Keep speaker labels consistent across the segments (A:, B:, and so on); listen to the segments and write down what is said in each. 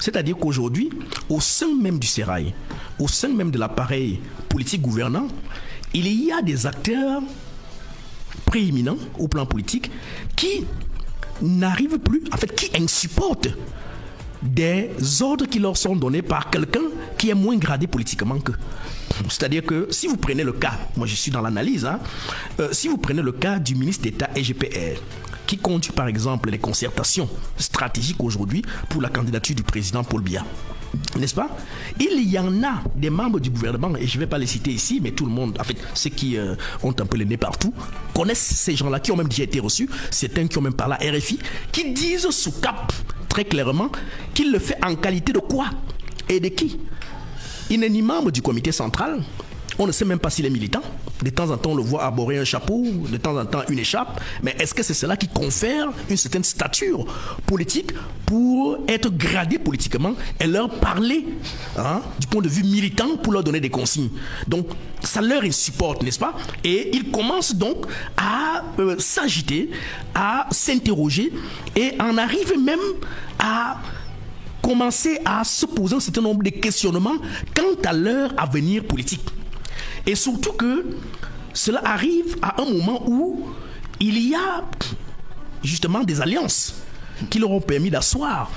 A: C'est-à-dire qu'aujourd'hui, au sein même du sérail, au sein même de l'appareil politique gouvernant, il y a des acteurs prééminents au plan politique qui n'arrivent plus, en fait, qui insupportent des ordres qui leur sont donnés par quelqu'un qui est moins gradé politiquement qu'eux. C'est-à-dire que si vous prenez le cas, moi je suis dans l'analyse, si vous prenez le cas du ministre d'État SGPR, qui conduit par exemple les concertations stratégiques aujourd'hui pour la candidature du président Paul Biya, n'est-ce pas? Il y en a des membres du gouvernement, et je ne vais pas les citer ici, mais tout le monde, en fait, ceux qui ont un peu le nez partout, connaissent ces gens-là, qui ont même déjà été reçus, certains qui ont même parlé à RFI, qui disent sous cap, très clairement, qu'il le fait en qualité de quoi et de qui? Il n'est ni membre du comité central, on ne sait même pas s'il est militant. De temps en temps, on le voit arborer un chapeau, de temps en temps une écharpe. Mais est-ce que c'est cela qui confère une certaine stature politique pour être gradé politiquement et leur parler du point de vue militant pour leur donner des consignes? Donc, ça leur insupporte, n'est-ce pas? Et ils commencent donc à s'agiter, à s'interroger et en arrivent même à commencer à se poser un certain nombre de questionnements quant à leur avenir politique. Et surtout que cela arrive à un moment où il y a justement des alliances qui leur ont permis d'asseoir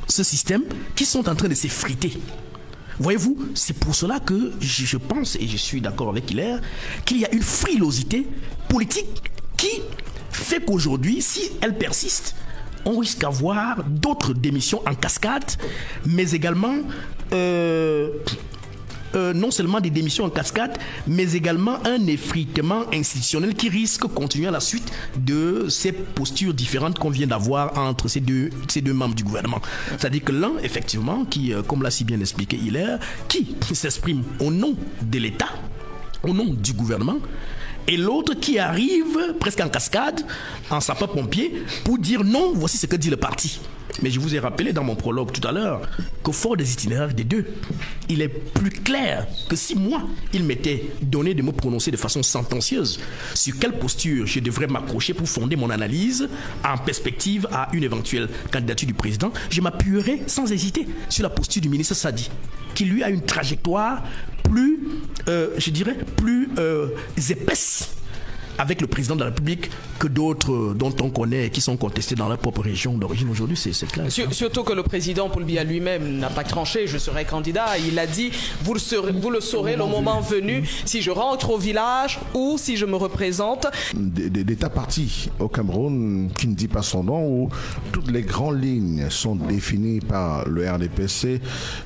A: ce système, qui sont en train de s'effriter. Voyez-vous, c'est pour cela que je pense, et je suis d'accord avec Hilaire, qu'il y a une frilosité politique qui fait qu'aujourd'hui, si elle persiste, on risque d'avoir d'autres démissions en cascade, mais également non seulement des démissions en cascade, mais également un effritement institutionnel qui risque de continuer à la suite de ces postures différentes qu'on vient d'avoir entre ces deux membres du gouvernement. C'est-à-dire que l'un, effectivement, qui, comme l'a si bien expliqué Hilaire, qui s'exprime au nom de l'État, au nom du gouvernement, et l'autre qui arrive presque en cascade, en sapeur-pompier, pour dire non, voici ce que dit le parti. Mais je vous ai rappelé dans mon prologue tout à l'heure qu'au fort des itinéraires des deux, il est plus clair que si moi, il m'était donné de me prononcer de façon sentencieuse sur quelle posture je devrais m'accrocher pour fonder mon analyse en perspective à une éventuelle candidature du président, je m'appuierais sans hésiter sur la posture du ministre Sadi, qui lui a une trajectoire plus, je dirais, plus épaisse avec le président de la République que d'autres dont on connaît qui sont contestés dans leur propre région d'origine aujourd'hui, c'est clair.
B: Surtout que le président Paul Biya lui-même n'a pas tranché, je serai candidat. Il a dit, vous le saurez le moment venu, si je rentre au village ou si je me représente.
C: D'État parti au Cameroun qui ne dit pas son nom, où toutes les grandes lignes sont définies par le RDPC,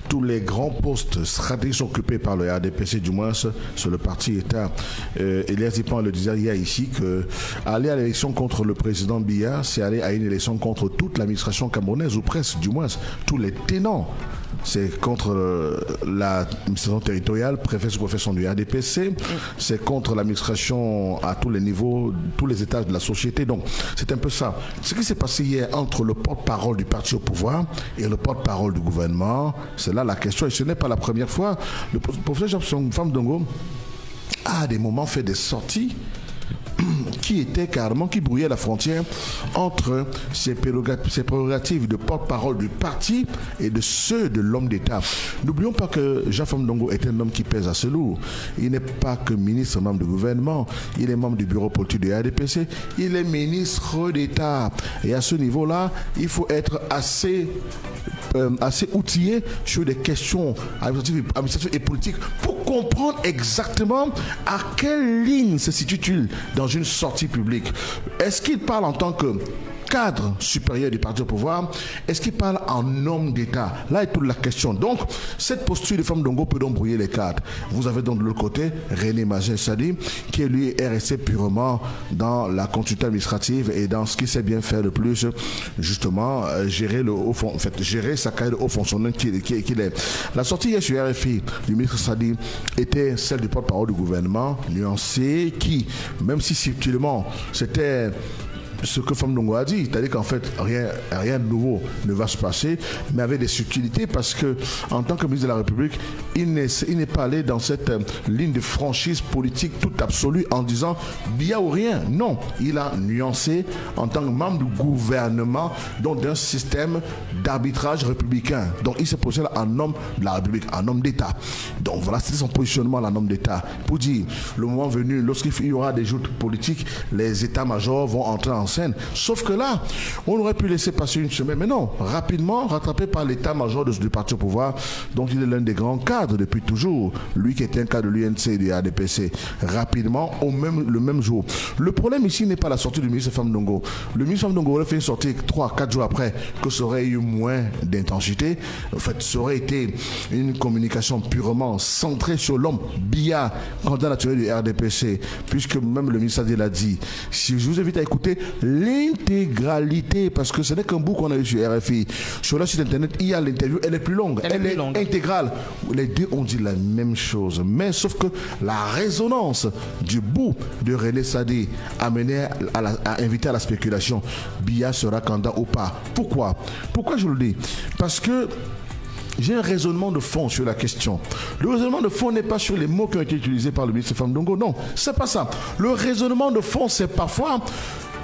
C: tous les grands postes stratégiques sont occupés par le RDPC, du moins sur le parti État. Elias Dipan le disait hier ici que aller à l'élection contre le président Biya, c'est aller à une élection contre toute l'administration camerounaise, ou presque, du moins tous les tenants. C'est contre l'administration territoriale, préfet sous-préfet du RDPC, c'est contre l'administration à tous les niveaux, tous les étages de la société. Donc c'est un peu ça. Ce qui s'est passé hier entre le porte-parole du parti au pouvoir et le porte-parole du gouvernement, c'est là la question, et ce n'est pas la première fois. Le professeur Jean Famdongo a à des moments fait des sorties qui était carrément, qui brouillait la frontière entre ses prérogatives de porte-parole du parti et de ceux de l'homme d'État. N'oublions pas que Jean Famdongo est un homme qui pèse assez lourd. Il n'est pas que ministre, membre du gouvernement, il est membre du bureau politique du RDPC, il est ministre d'État. Et à ce niveau-là, il faut être assez outillé sur des questions administratives et politiques pour comprendre exactement à quelle ligne se situe-t-il dans une sortie publique. Est-ce qu'il parle en tant que cadre supérieur du parti au pouvoir? Est-ce qu'il parle en homme d'État? Là est toute la question. Donc, cette posture de Famdongo peut donc brouiller les cartes. Vous avez donc de l'autre côté René Magin Sadi, qui lui est resté purement dans la continuité administrative et dans ce qu'il sait bien faire le plus, justement, gérer sa carrière de haut fonctionnaire qu'il est. La sortie hier sur RFI du ministre Sadi était celle du porte-parole du gouvernement, nuancée, qui, même si subtilement, c'était ce que Famdongo a dit, c'est-à-dire qu'en fait, rien de nouveau ne va se passer, mais avec des subtilités, parce que en tant que ministre de la République, il n'est pas allé dans cette ligne de franchise politique toute absolue en disant Biya ou rien. Non, il a nuancé en tant que membre du gouvernement, donc d'un système d'arbitrage républicain. Donc il s'est positionné en homme de la République, en homme d'État. Donc voilà, c'est son positionnement en homme d'État. Pour dire, le moment venu, lorsqu'il y aura des joutes politiques, les états-majors vont entrer en scène. Sauf que là, on aurait pu laisser passer une semaine, mais non, rapidement, rattrapé par l'état-major du parti au pouvoir, dont il est l'un des grands cadres depuis toujours, lui qui était un cadre de l'UNC et du RDPC, rapidement, le même jour. Le problème ici n'est pas la sortie du ministre Famdongo. Le ministre Famdongo aurait fait une sortie 3-4 jours après, que ça aurait eu moins d'intensité. En fait, ça aurait été une communication purement centrée sur l'homme Biya, candidat naturel du RDPC, puisque même le ministre l'a dit. Si je vous invite à écouter l'intégralité, parce que ce n'est qu'un bout qu'on a eu sur RFI. Sur le site internet, il y a l'interview, elle est plus longue, elle est intégrale. Les deux ont dit la même chose, mais sauf que la résonance du bout de René Sadi a mené à inviter à la spéculation. Biya sera candidat ou pas. Pourquoi je le dis? Parce que j'ai un raisonnement de fond sur la question. Le raisonnement de fond n'est pas sur les mots qui ont été utilisés par le ministre Famdongo. Non, c'est pas ça. Le raisonnement de fond, c'est parfois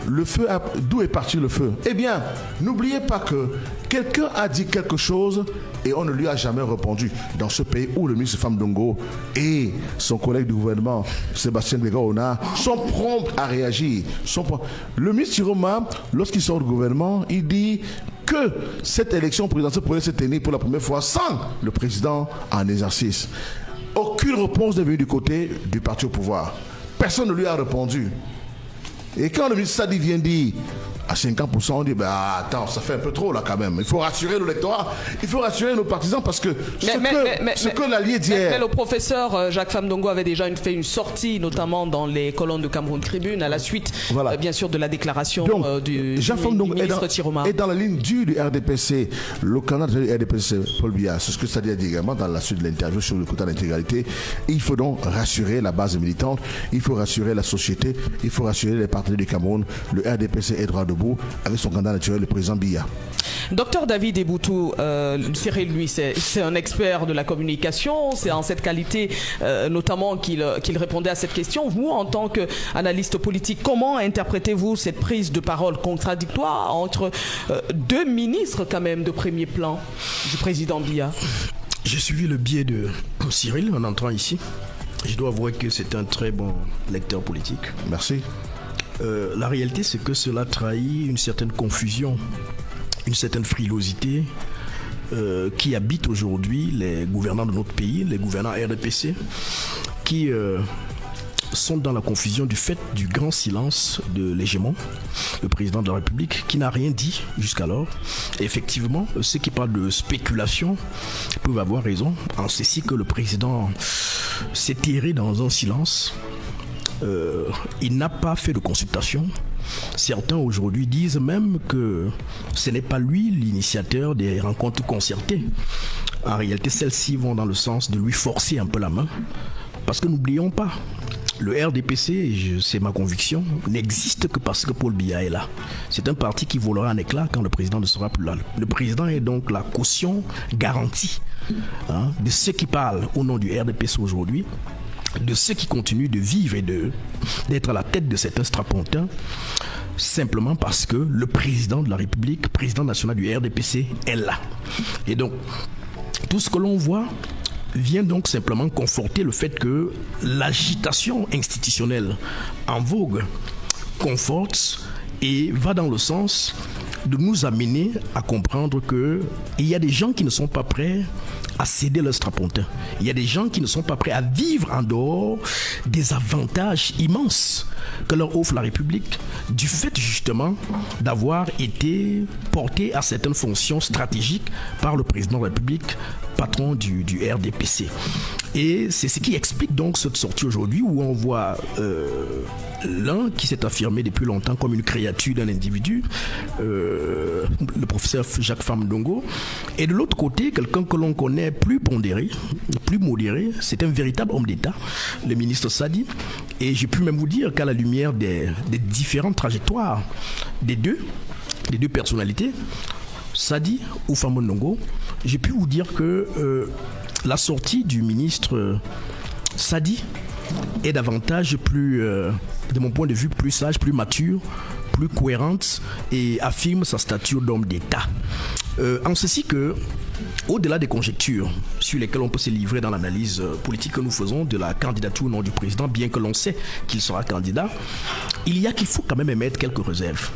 C: le feu, d'où est parti le feu? Eh bien, n'oubliez pas que quelqu'un a dit quelque chose et on ne lui a jamais répondu. Dans ce pays où le ministre Famdongo et son collègue du gouvernement, Sébastien Grégoire, sont prompts à réagir. Le ministre Chiroma, lorsqu'il sort du gouvernement, il dit que cette élection présidentielle pourrait se tenir pour la première fois sans le président en exercice. Aucune réponse n'est venue du côté du parti au pouvoir. Personne ne lui a répondu. Et quand le ministre Sadi vient dire à 50%, on dit attends, ça fait un peu trop là quand même. Il faut rassurer le lectorat, il faut rassurer nos partisans parce que ce que l'allié dit.
B: Mais le professeur Jacques Famdongo avait déjà fait une sortie, notamment dans les colonnes de Cameroun Tribune, à la suite, bien sûr, de la déclaration du ministre Chiroma.
C: Et dans la ligne dure du RDPC, le candidat du RDPC, Paul Biya, c'est ce que Sadi a dit également dans la suite de l'interview sur le quota d'intégralité. Il faut donc rassurer la base militante, il faut rassurer la société, il faut rassurer les partenaires du Cameroun. Le RDPC est droit debout avec son candidat naturel, le président Biya.
B: Docteur David Eboutou, Cyril, lui, c'est un expert de la communication. C'est en cette qualité, notamment, qu'il répondait à cette question. Vous, en tant qu'analyste politique, comment interprétez-vous cette prise de parole contradictoire entre deux ministres, quand même, de premier plan du président Biya?
A: J'ai suivi le biais de Cyril en entrant ici. Je dois avouer que c'est un très bon lecteur politique.
C: Merci.
A: La réalité, c'est que cela trahit une certaine confusion, une certaine frilosité qui habite aujourd'hui les gouvernants de notre pays, les gouvernants RDPC, qui sont dans la confusion du fait du grand silence de l'hégémon, le président de la République, qui n'a rien dit jusqu'alors. Et effectivement, ceux qui parlent de spéculation peuvent avoir raison en ceci que le président s'est terré dans un silence. Il n'a pas fait de consultation. Certains aujourd'hui disent même que ce n'est pas lui l'initiateur des rencontres concertées. En réalité, celles-ci vont dans le sens de lui forcer un peu la main. Parce que n'oublions pas, le RDPC, c'est ma conviction, n'existe que parce que Paul Biya est là. C'est un parti qui volera en éclat quand le président ne sera plus là. Le président est donc la caution garantie de ceux qui parlent au nom du RDPC aujourd'hui, de ceux qui continuent de vivre et d'être à la tête de cet strapontin, simplement parce que le président de la République, président national du RDPC, est là. Et donc, tout ce que l'on voit vient donc simplement conforter le fait que l'agitation institutionnelle en vogue conforte et va dans le sens de nous amener à comprendre qu'il y a des gens qui ne sont pas prêts à céder leur strapontin. Il y a des gens qui ne sont pas prêts à vivre en dehors des avantages immenses que leur offre la République, du fait justement d'avoir été portés à certaines fonctions stratégiques par le président de la République patron du RDPC. Et c'est ce qui explique donc cette sortie aujourd'hui où on voit l'un qui s'est affirmé depuis longtemps comme une créature d'un individu, le professeur Jacques Famdongo, et de l'autre côté, quelqu'un que l'on connaît plus pondéré, plus modéré, c'est un véritable homme d'État, le ministre Sadi. Et j'ai pu même vous dire qu'à la lumière des différentes trajectoires des deux personnalités, Sadi ou Famdongo, j'ai pu vous dire que la sortie du ministre Sadi est davantage plus, de mon point de vue, plus sage, plus mature, plus cohérente et affirme sa stature d'homme d'État. En ceci que, au-delà des conjectures sur lesquelles on peut se livrer dans l'analyse politique que nous faisons de la candidature ou non du président, bien que l'on sait qu'il sera candidat, il y a qu'il faut quand même émettre quelques réserves.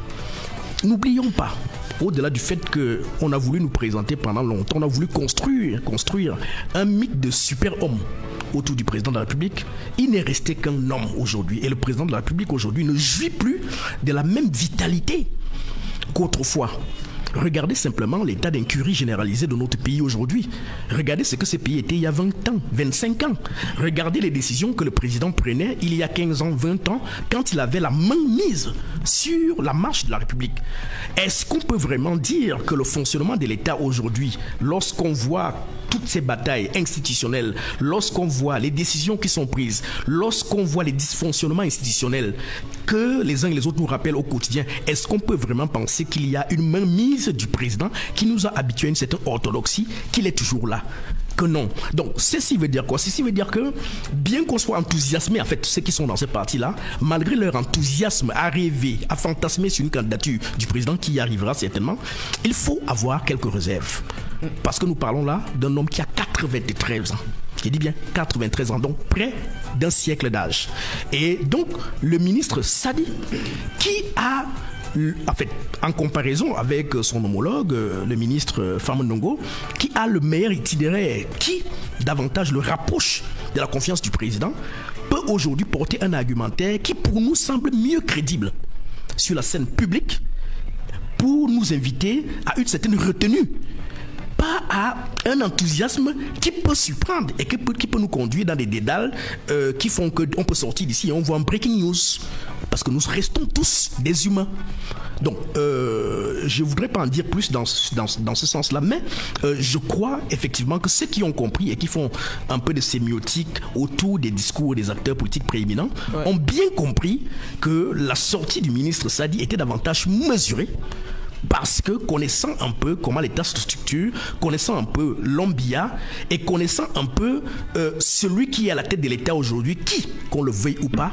A: N'oublions pas, au-delà du fait qu'on a voulu nous présenter pendant longtemps, on a voulu construire un mythe de super-homme autour du président de la République, il n'est resté qu'un homme aujourd'hui. Et le président de la République aujourd'hui ne jouit plus de la même vitalité qu'autrefois. Regardez simplement l'état d'incurie généralisé de notre pays aujourd'hui. Regardez ce que ce pays était il y a 20 ans, 25 ans. Regardez les décisions que le président prenait il y a 15 ans, 20 ans, quand il avait la main mise sur la marche de la République. Est-ce qu'on peut vraiment dire que le fonctionnement de l'État aujourd'hui, lorsqu'on voit toutes ces batailles institutionnelles, lorsqu'on voit les décisions qui sont prises, lorsqu'on voit les dysfonctionnements institutionnels que les uns et les autres nous rappellent au quotidien, est-ce qu'on peut vraiment penser qu'il y a une mainmise du président qui nous a habitués à une certaine orthodoxie, qu'il est toujours là? Que non. Donc, ceci veut dire quoi? Ceci veut dire que, bien qu'on soit enthousiasmé, en fait, ceux qui sont dans ces partis-là, malgré leur enthousiasme à rêver, à fantasmer sur une candidature du président qui y arrivera certainement, il faut avoir quelques réserves. Parce que nous parlons là d'un homme qui a 93 ans. Je dis bien 93 ans, donc près d'un siècle d'âge. Et donc, le ministre Sadi, qui a, en fait, en comparaison avec son homologue, le ministre Famdongo, qui a le meilleur itinéraire, qui davantage le rapproche de la confiance du président, peut aujourd'hui porter un argumentaire qui pour nous semble mieux crédible sur la scène publique pour nous inviter à une certaine retenue, pas à un enthousiasme qui peut surprendre et qui peut nous conduire dans des dédales qui font qu'on peut sortir d'ici et on voit un breaking news. Parce que nous restons tous des humains. Donc, je ne voudrais pas en dire plus dans ce sens-là, mais je crois effectivement que ceux qui ont compris et qui font un peu de sémiotique autour des discours des acteurs politiques prééminents ont bien compris que la sortie du ministre Sadi était davantage mesurée. Parce que connaissant un peu comment l'État se structure, connaissant un peu l'Ombia et connaissant un peu celui qui est à la tête de l'État aujourd'hui, qui, qu'on le veuille ou pas,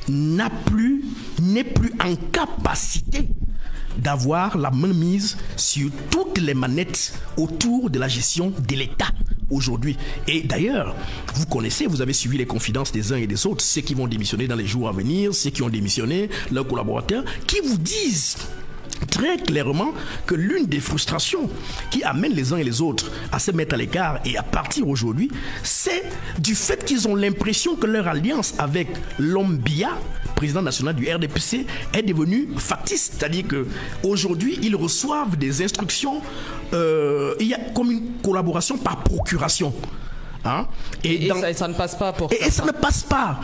A: n'est plus en capacité d'avoir la main mise sur toutes les manettes autour de la gestion de l'État aujourd'hui. Et d'ailleurs, vous connaissez, vous avez suivi les confidences des uns et des autres, ceux qui vont démissionner dans les jours à venir, ceux qui ont démissionné, leurs collaborateurs, qui vous disent très clairement que l'une des frustrations qui amène les uns et les autres à se mettre à l'écart et à partir aujourd'hui, c'est du fait qu'ils ont l'impression que leur alliance avec l'Ombia, président national du RDPC, est devenue factice. C'est-à-dire qu'aujourd'hui, ils reçoivent des instructions, il y a comme une collaboration par procuration. Hein?
B: Et ça ne passe pas pour
A: ça ne passe pas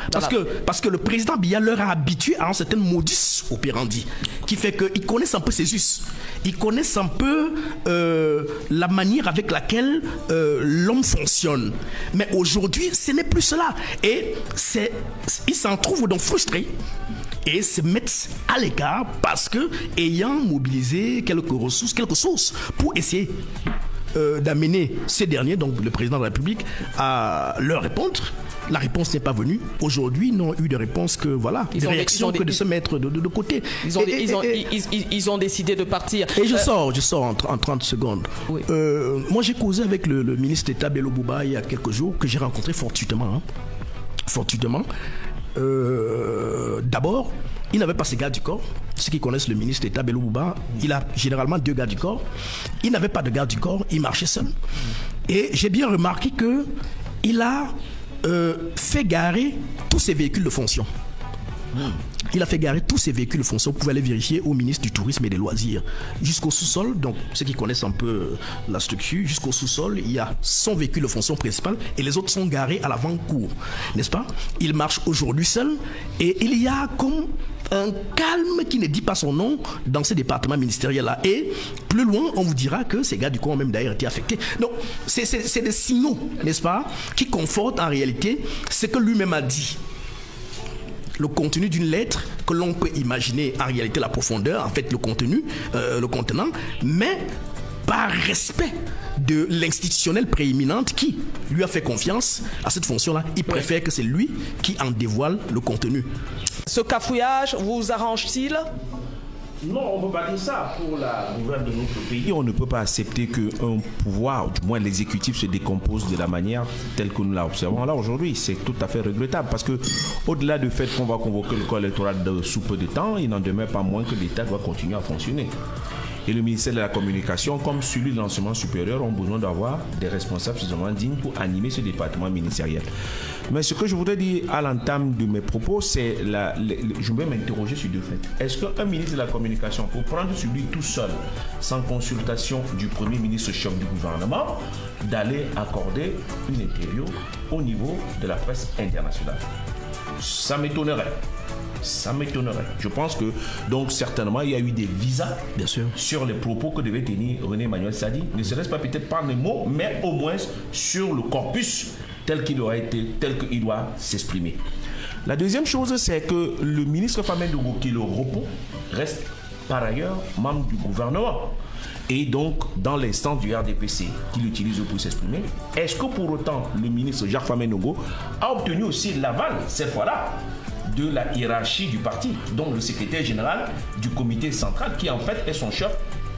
A: parce que le président Biya leur a habitué à un certain modus operandi qui fait qu'ils connaissent un peu ses us, ils connaissent un peu la manière avec laquelle l'homme fonctionne. Mais aujourd'hui, ce n'est plus cela et ils s'en trouvent donc frustrés et se mettent à l'écart parce que ayant mobilisé quelques ressources, quelques sources pour essayer d'amener ces derniers, donc le président de la République, à leur répondre. La réponse n'est pas venue. Aujourd'hui, ils n'ont eu de réponse que voilà, de réaction que de se mettre de côté.
B: Ils ont décidé de partir.
A: Et je sors en 30 secondes. Oui. Moi, j'ai causé avec le ministre d'État Bello Bouba il y a quelques jours, que j'ai rencontré fortuitement. D'abord, il n'avait pas ses gardes du corps. Ceux qui connaissent le ministre d'État Bello Bouba, il a généralement 2 gardes du corps. Il n'avait pas de garde du corps, il marchait seul. Et j'ai bien remarqué qu'il a fait garer tous ses véhicules de fonction. Il a fait garer tous ses véhicules de fonction. Vous pouvez aller vérifier au ministre du Tourisme et des Loisirs. Jusqu'au sous-sol, donc ceux qui connaissent un peu la structure, jusqu'au sous-sol, il y a son véhicule de fonction principal et les autres sont garés à l'avant-cour. N'est-ce pas? Il marche aujourd'hui seul et il y a comme un calme qui ne dit pas son nom dans ces départements ministériels-là. Et plus loin, on vous dira que ces gars du coin ont même d'ailleurs été affectés. Donc, c'est des signaux, n'est-ce pas, qui confortent en réalité ce que lui-même a dit. Le contenu d'une lettre que l'on peut imaginer en réalité la profondeur, en fait le contenu, le contenant, mais par respect de l'institutionnel prééminente qui lui a fait confiance à cette fonction-là, il préfère que c'est lui qui en dévoile le contenu.
B: Ce cafouillage vous arrange-t-il?
D: Non, on ne peut pas dire ça. Pour la gouverne de notre pays, on ne peut pas accepter qu'un pouvoir, du moins l'exécutif, se décompose de la manière telle que nous l'observons là aujourd'hui. C'est tout à fait regrettable parce que, au-delà du fait qu'on va convoquer le corps électoral sous peu de temps, il n'en demeure pas moins que l'État doit continuer à fonctionner. Et le ministère de la Communication, comme celui de l'enseignement supérieur, ont besoin d'avoir des responsables suffisamment dignes pour animer ce département ministériel. Mais ce que je voudrais dire à l'entame de mes propos, c'est je vais m'interroger sur deux faits. Est-ce qu'un ministre de la Communication peut prendre sur lui tout seul, sans consultation du Premier ministre chef du gouvernement, d'aller accorder une interview au niveau de la presse internationale? Ça m'étonnerait. Ça m'étonnerait. Je pense que, donc, certainement, il y a eu des visas, bien sûr, sur les propos que devait tenir René Emmanuel Sadi. Ne serait-ce pas peut-être par les mots, mais au moins sur le corpus tel qu'il aura été, tel qu'il doit s'exprimer. La deuxième chose, c'est que le ministre Famenne Ndongo, qui le repos, reste par ailleurs membre du gouvernement. Et donc, dans l'instance du RDPC qu'il utilise pour s'exprimer, est-ce que pour autant le ministre Jacques Famenne Ndongo a obtenu aussi l'aval, cette fois-là, de la hiérarchie du parti, dont le secrétaire général du comité central, qui en fait est son chef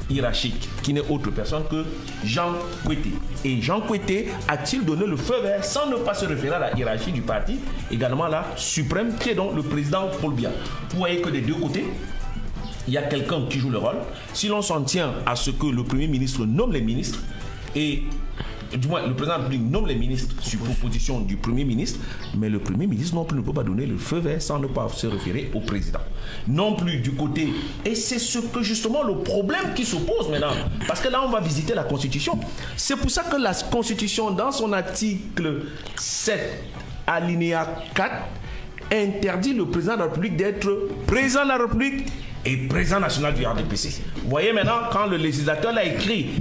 D: hiérarchique, qui n'est autre personne que Jean Kouété. Et Jean Kouété a-t-il donné le feu vert, sans ne pas se référer à la hiérarchie du parti, également la suprême, qui est donc le président Paul Biya. Vous voyez que des deux côtés, il y a quelqu'un qui joue le rôle. Si l'on s'en tient à ce que le Premier ministre nomme les ministres, et du moins le président de la République nomme les ministres sur proposition du Premier ministre, mais le Premier ministre non plus ne peut pas donner le feu vert sans ne pas se référer au président. Non plus du côté, et c'est ce que justement le problème qui se pose maintenant, parce que là on va visiter la Constitution. C'est pour ça que la Constitution, dans son article 7, alinéa 4, interdit le président de la République d'être président de la République et président national du RDPC. Vous voyez maintenant, quand le législateur l'a écrit,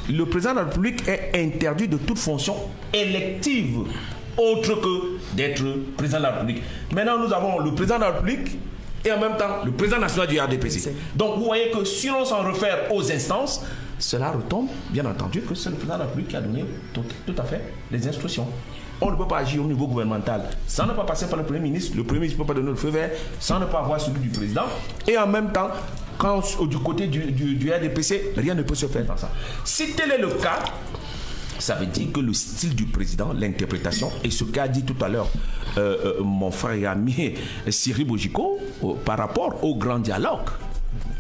D: le président de la République est interdit de toute fonction élective autre que d'être président de la République. Maintenant, nous avons le président de la République et en même temps le président national du RDPC. Donc, vous voyez que si l'on s'en réfère aux instances, cela retombe, bien entendu, que c'est le président de la République qui a donné tout à fait les instructions. On ne peut pas agir au niveau gouvernemental sans ne pas passer par le Premier ministre. Le Premier ministre ne peut pas donner le feu vert sans ne pas avoir celui du président. Et en même temps, quand du côté du RDPC, rien ne peut se faire dans ça. Si tel est le cas, ça veut dire que le style du président, l'interprétation, et ce qu'a dit tout à l'heure mon frère et ami Cyril Bojiko par rapport au grand dialogue,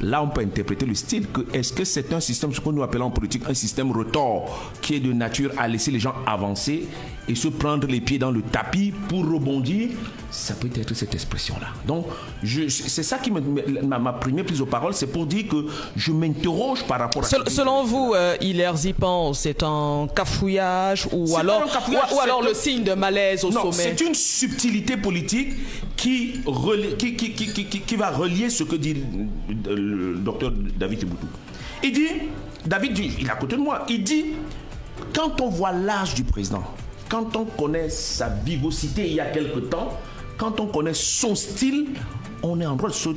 D: là on peut interpréter le style. Est-ce que c'est un système, ce que nous appelons en politique, un système retors qui est de nature à laisser les gens avancer et se prendre les pieds dans le tapis pour rebondir? Ça peut être cette expression-là. Donc, c'est ça qui m'a première prise de parole, c'est pour dire que je m'interroge par rapport à...
B: Selon vous, Hilaire Zipan, c'est un cafouillage ou alors le signe de malaise au sommet?
D: C'est une subtilité politique qui va relier ce que dit le docteur David Eboutou. Il dit, il est à côté de moi, il dit, quand on voit l'âge du président, quand on connaît sa vivacité il y a quelque temps, quand on connaît son style, on est en droit de se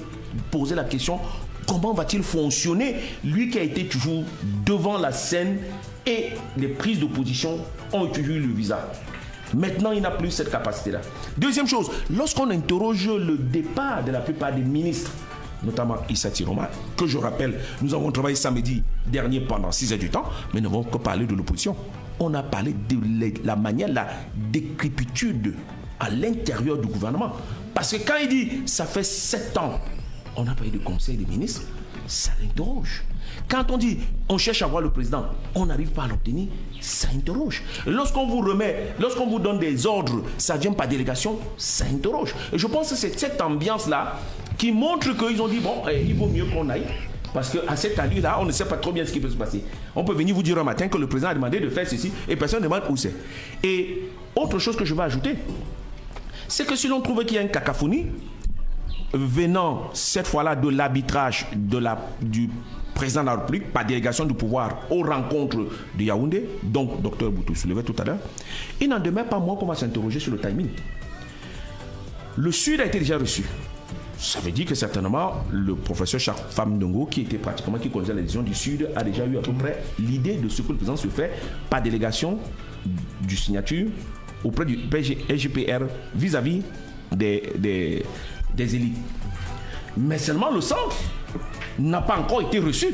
D: poser la question, comment va-t-il fonctionner, lui qui a été toujours devant la scène et les prises de position ont toujours eu le visa. Maintenant, il n'a plus cette capacité-là. Deuxième chose, lorsqu'on interroge le départ de la plupart des ministres, notamment Issa Tiroma, que je rappelle, nous avons travaillé samedi dernier pendant 6 heures du temps, mais nous n'avons que parlé de l'opposition. On a parlé de la manière, la décrépitude à l'intérieur du gouvernement. Parce que quand il dit, ça fait 7 ans, on n'a pas eu de conseil des ministres, ça interroge. Quand on dit on cherche à voir le président, on n'arrive pas à l'obtenir, ça interroge. Lorsqu'on vous donne des ordres, ça vient par délégation, ça interroge. Et je pense que c'est cette ambiance-là qui montre qu'ils ont dit bon, il vaut mieux qu'on aille. Parce qu'à cette allure-là, on ne sait pas trop bien ce qui peut se passer. On peut venir vous dire un matin que le président a demandé de faire ceci et personne ne demande où c'est. Et autre chose que je vais ajouter, c'est que si l'on trouve qu'il y a une cacophonie, venant cette fois-là de l'arbitrage du président de la République par délégation du pouvoir aux rencontres de Yaoundé, donc Dr Boutou soulevait tout à l'heure, il n'en demeure pas moins qu'on va s'interroger sur le timing. Le Sud a été déjà reçu. Ça veut dire que certainement le professeur Charles Ndongo, qui conduisait la décision du Sud, a déjà eu à peu près l'idée de ce que le président se fait par délégation du signature auprès du SGPR vis-à-vis des élites. Mais seulement le centre n'a pas encore été reçu.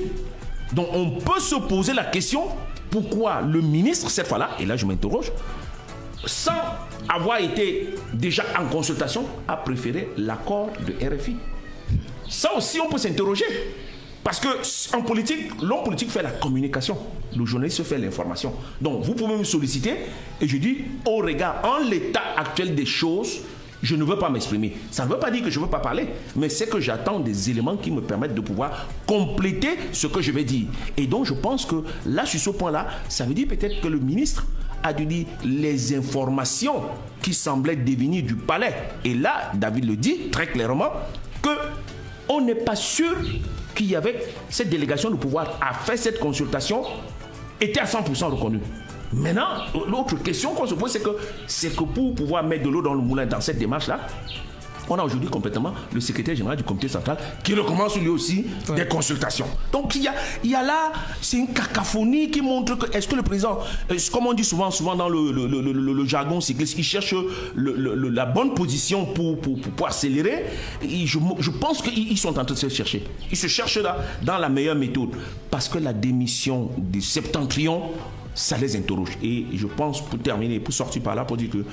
D: Donc on peut se poser la question pourquoi le ministre, cette fois-là, et là je m'interroge, sans avoir été déjà en consultation, a préféré l'accord de RFI. Ça aussi, on peut s'interroger. Parce qu'en politique, l'homme politique fait la communication. Le journaliste fait l'information. Donc, vous pouvez me solliciter et je dis, au regard, en l'état actuel des choses, je ne veux pas m'exprimer. Ça ne veut pas dire que je ne veux pas parler, mais c'est que j'attends des éléments qui me permettent de pouvoir compléter ce que je vais dire. Et donc, je pense que là, sur ce point-là, ça veut dire peut-être que le ministre a dû dire les informations qui semblaient devenir du palais. Et là, David le dit très clairement qu'on n'est pas sûr qu'il y avait cette délégation de pouvoir à faire cette consultation était à 100% reconnue. Maintenant, l'autre question qu'on se pose, c'est que pour pouvoir mettre de l'eau dans le moulin dans cette démarche-là, on a aujourd'hui complètement le secrétaire général du comité central qui recommence lui aussi des consultations. Donc il y a là, c'est une cacophonie qui montre que, est-ce que le président, comme on dit souvent dans le jargon cycliste, il cherche la bonne position pour accélérer. Je pense qu'ils sont en train de se chercher. Ils se cherchent là dans la meilleure méthode. Parce que la démission du Septentrion, ça les interroge. Et je pense, pour terminer, pour sortir par là, pour dire que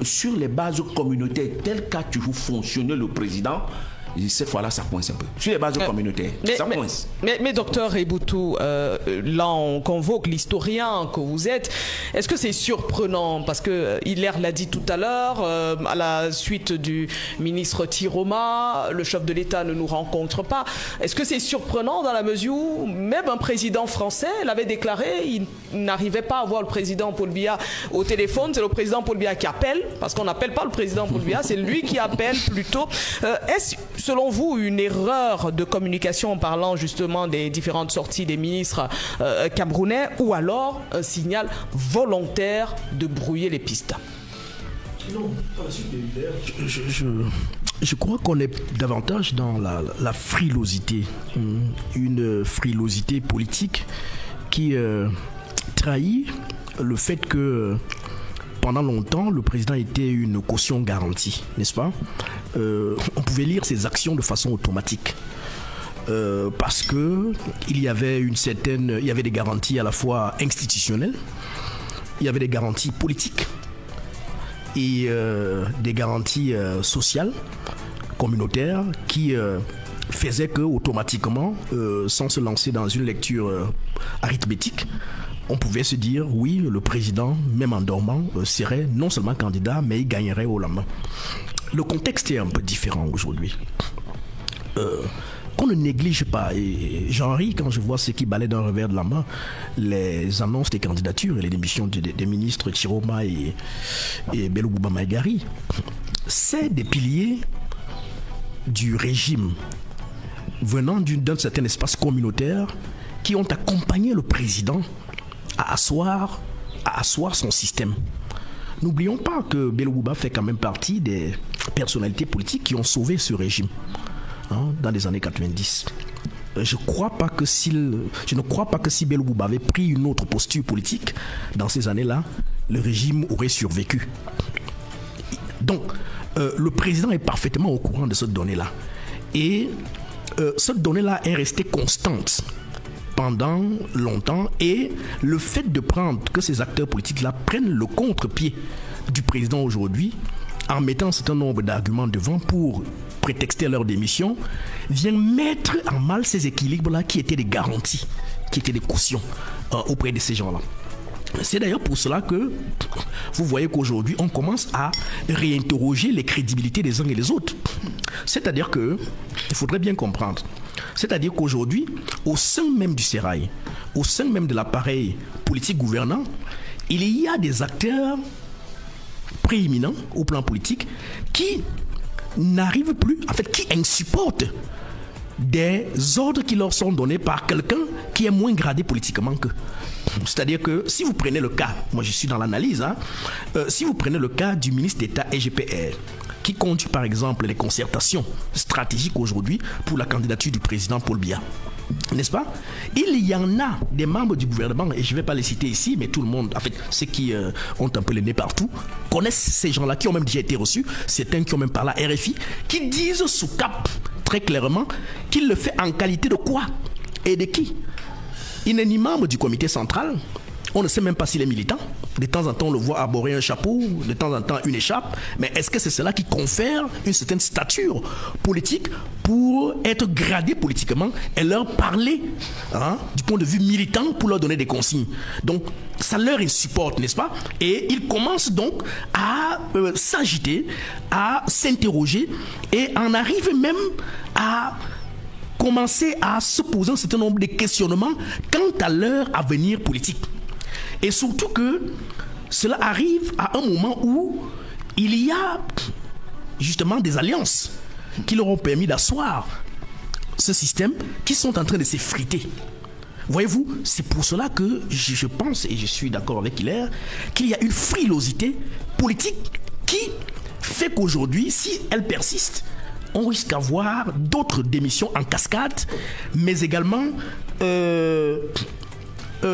D: sur les bases communautaires, tel qu'a toujours fonctionné le président, cette fois-là, ça coince un peu. Sur les bases communautaires, ça coince.
B: Mais docteur Eboutou, là, on convoque l'historien que vous êtes. Est-ce que c'est surprenant? Parce que Hilaire l'a dit tout à l'heure, à la suite du ministre Tiroma, le chef de l'État ne nous rencontre pas. Est-ce que c'est surprenant dans la mesure où même un président français l'avait déclaré, il n'arrivait pas à voir le président Paul Biya au téléphone, c'est le président Paul Biya qui appelle, parce qu'on n'appelle pas le président Paul Biya, c'est lui qui appelle plutôt. Est-ce selon vous, une erreur de communication en parlant justement des différentes sorties des ministres camerounais ou alors un signal volontaire de brouiller les pistes?
A: Non, pas la suite de Hilaire. Je crois qu'on est davantage dans la frilosité. Une frilosité politique qui trahit le fait que pendant longtemps, le président était une caution garantie, n'est-ce pas? On pouvait lire ses actions de façon automatique. Parce que il y avait des garanties à la fois institutionnelles, il y avait des garanties politiques et des garanties sociales, communautaires, qui faisaient que automatiquement, sans se lancer dans une lecture arithmétique, on pouvait se dire, oui, le président, même en dormant, serait non seulement candidat, mais il gagnerait au lendemain. Le contexte est un peu différent aujourd'hui. Qu'on ne néglige pas, et j'en ris quand je vois ceux qui balaient d'un revers de la main les annonces des candidatures et les démissions des ministres Tiroma et Bello Bouba Maïgari. C'est des piliers du régime venant d'un certain espace communautaire qui ont accompagné le président à asseoir son système. N'oublions pas que Bello Bouba fait quand même partie des personnalités politiques qui ont sauvé ce régime dans les années 90. Je ne crois pas que si Bello Bouba avait pris une autre posture politique dans ces années-là, le régime aurait survécu. Donc, le président est parfaitement au courant de cette donnée-là. Et cette donnée-là est restée constante pendant longtemps, et le fait de prendre que ces acteurs politiques-là prennent le contre-pied du président aujourd'hui en mettant un certain nombre d'arguments devant pour prétexter leur démission, vient mettre en mal ces équilibres-là qui étaient des garanties, qui étaient des cautions auprès de ces gens-là. C'est d'ailleurs pour cela que vous voyez qu'aujourd'hui, on commence à réinterroger les crédibilités des uns et des autres. C'est-à-dire que, il faudrait bien comprendre, c'est-à-dire qu'aujourd'hui, au sein même du sérail, au sein même de l'appareil politique gouvernant, il y a des acteurs prééminents au plan politique qui n'arrivent plus, en fait, qui insupportent des ordres qui leur sont donnés par quelqu'un qui est moins gradé politiquement qu'eux. C'est-à-dire que si vous prenez le cas, moi je suis dans l'analyse, si vous prenez le cas du ministre d'État SGPR, qui conduit par exemple les concertations stratégiques aujourd'hui pour la candidature du président Paul Biya, n'est-ce pas? Il y en a des membres du gouvernement, et je ne vais pas les citer ici, mais tout le monde, en fait, ceux qui ont un peu le nez partout, connaissent ces gens-là, qui ont même déjà été reçus, certains qui ont même parlé à RFI, qui disent sous cap, très clairement, qu'il le fait en qualité de quoi et de qui? Il n'est ni membre du comité central, on ne sait même pas s'il est militant. De temps en temps, on le voit arborer un chapeau, de temps en temps une écharpe. Mais est-ce que c'est cela qui confère une certaine stature politique pour être gradé politiquement et leur parler du point de vue militant pour leur donner des consignes? Donc, ça leur insupporte, n'est-ce pas? Et ils commencent donc à s'agiter, à s'interroger et en arrivent même à commencer à se poser un certain nombre de questionnements quant à leur avenir politique. Et surtout que cela arrive à un moment où il y a justement des alliances qui leur ont permis d'asseoir ce système qui sont en train de s'effriter. Voyez-vous, c'est pour cela que je pense, et je suis d'accord avec Hilaire, qu'il y a une frilosité politique qui fait qu'aujourd'hui, si elle persiste, on risque d'avoir d'autres démissions en cascade, mais également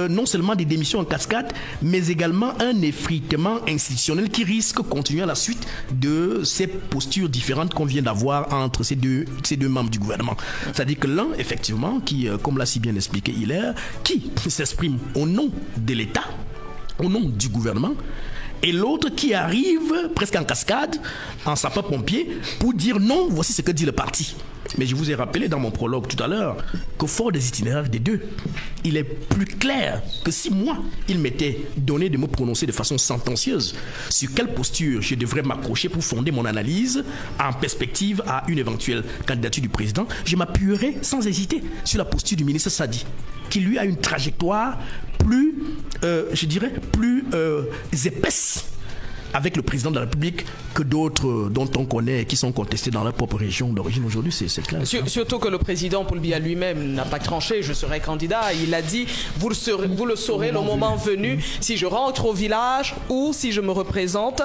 A: non seulement des démissions en cascade, mais également un effritement institutionnel qui risque de continuer à la suite de ces postures différentes qu'on vient d'avoir entre ces deux membres du gouvernement. C'est-à-dire que l'un, effectivement, qui, comme l'a si bien expliqué Hilaire, qui s'exprime au nom de l'État, au nom du gouvernement, et l'autre qui arrive presque en cascade, en sapeur-pompier, pour dire non, voici ce que dit le parti. Mais je vous ai rappelé dans mon prologue tout à l'heure que fort des itinéraires des deux, il est plus clair que si moi, il m'était donné de me prononcer de façon sentencieuse sur quelle posture je devrais m'accrocher pour fonder mon analyse en perspective à une éventuelle candidature du président, je m'appuierais sans hésiter sur la posture du ministre Sadi, qui lui a une trajectoire plus, je dirais, plus épaisse avec le président de la République que d'autres dont on connaît qui sont contestés dans leur propre région d'origine aujourd'hui, c'est clair.
B: Surtout que le président Paul Biya lui-même n'a pas tranché, je serai candidat. Il a dit, vous le saurez le moment venu, si je rentre au village ou si je me représente.